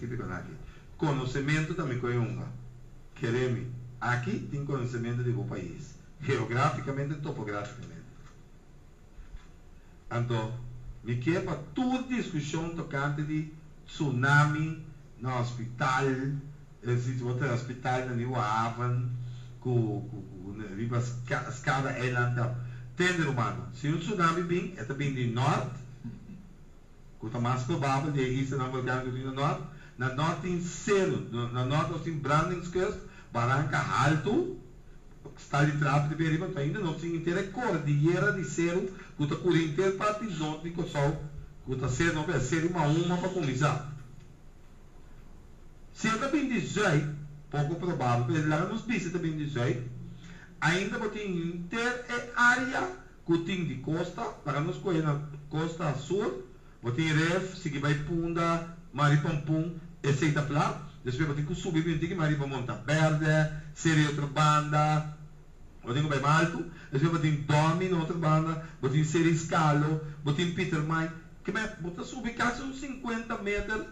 que fica aqui. Conhecimento também é uma. Queremos. Aqui tem conhecimento do país. Geograficamente e topograficamente. Então, me quer para toda discussão tocante de tsunami no hospital, se você hospital na New Haven, com a escada Island, tender humano. Se um tsunami vem, é também de norte, que é mais provável, de isso não vai ganhar no norte. Na norte tem zero, na norte tem Brandenskust, Barranca Alto, está de trapo de Beriba, ainda não tem inteira cordilheira de zero, que está por inteiro parte de norte de Kosovo, que está sendo não vai ser uma para começar. Se também diz pouco provável, porque lá nos bichos também diz ainda tem inteira área que tem de costa, para nós correr na costa sul, tem ref, seguir vai Punda, Maripampum, etc. Depois tem que subir, tem que Maripa Monta Verde, seria outra banda, tem que vai Malto, depois tem Domi, outra banda, tem seria Scalo, tem Peter Mai, que vai subir quase uns 50 metros.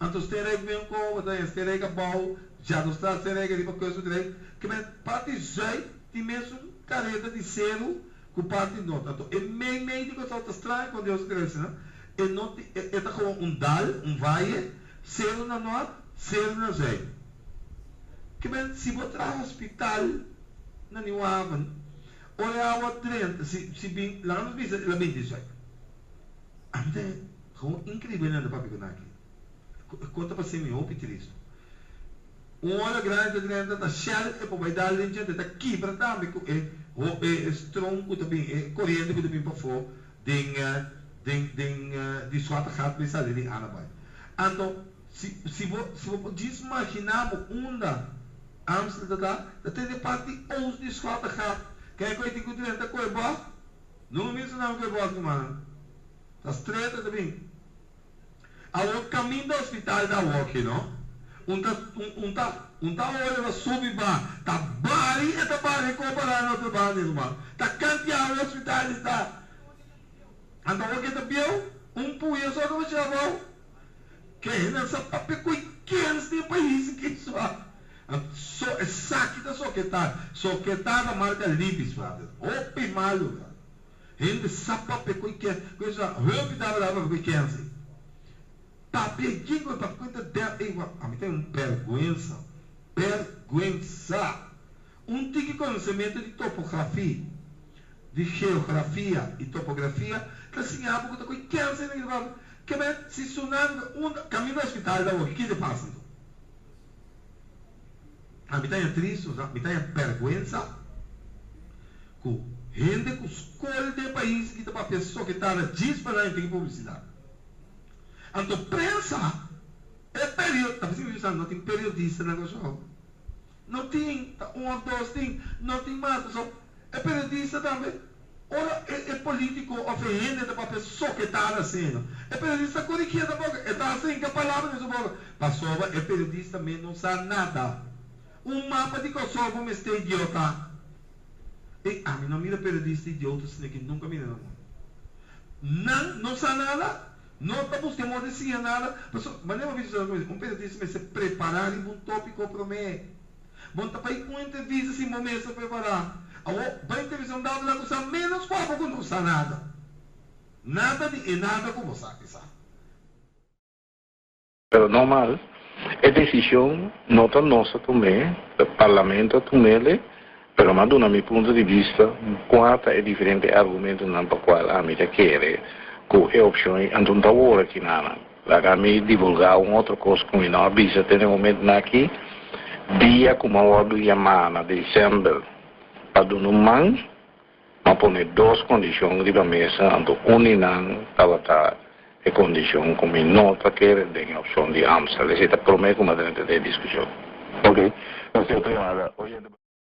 Então, terreno vem com, terreno que bom, já não está terreno que tipo coisa direito, que parte já tem mesmo careta de zero com parte nota. Então, é meio de coisa estranha quando Deus cresce, né? É como um dal, um vale, zero na norte, zero na sul. Que se botar no hospital na New Haven, olha a outra, se bem lá nos vistos, ela bem diz, é incrível né, do papi com aqui. Conta para ser meu triste. Olha grande da shell e poi vai dar linha da quebra também é tronco também é corrente que também para fora de sua hat vai sair de anabai. Então se você imaginar onda Amsterdam da tem parte os de sua hat que é coisa que tem da coisa boa não me ensina que boa que mano tá estreita também ao caminho do hospital da walk não olha vai subir tá bari e tá bari comparar outro bari irmão tá campeão no hospital está então o que tá viu puia só que você vai que nessa papel com 15 de país que só é saque só que tá na marca Libis brother opi malo ele sapa pe com que coisa rápida lá com 15 papel digo para conta dela a mim tem vergonha tem que conhecimento de topografia de geografia e topografia que assim a pouco com 15 que se tsunami caminho do hospital da o que se passa então a mim tem triste a mim tem vergonha com gente com escola de país que tá para pessoa que está na disparada tem publicidade. Então, prensa é período. Não tem periodista na negócio. Não tem, dois tem, não tem mais. É periodista também. Ora, é político ofendendo para a pessoa que está na cena. É periodista corrigindo da boca. Está assim que a palavra nessa boca. Passou, é periodista também, não sabe nada. Um mapa de Kosovo, mas está idiota. E a mim não mira periodista idiota, senão que nunca mira não sabe nada. Não está buscando dizer nada, mas não é um periodista se preparar em um tópico para mim. Bom, tá para ir com uma entrevista assim, momento se preparar. Para a entrevista dá uma coisa menos qual que não sabe nada. Nada de nada como sabe. Pero normal, é decisão nota nossa também, do parlamento também, pero mas do meu ponto de vista, quatro é diferente argumento não para qual a mim quer. Com a opção então tá hora aqui na lá me divulgar outra coisa que não avisa até no momento aqui dia como a do Yamana dezembro para do man mas põe duas condições de mesa então uninan tava a condição como nota que tem a opção de Amsterdam essa promete como dentro da discussão. Ok, então eu tenho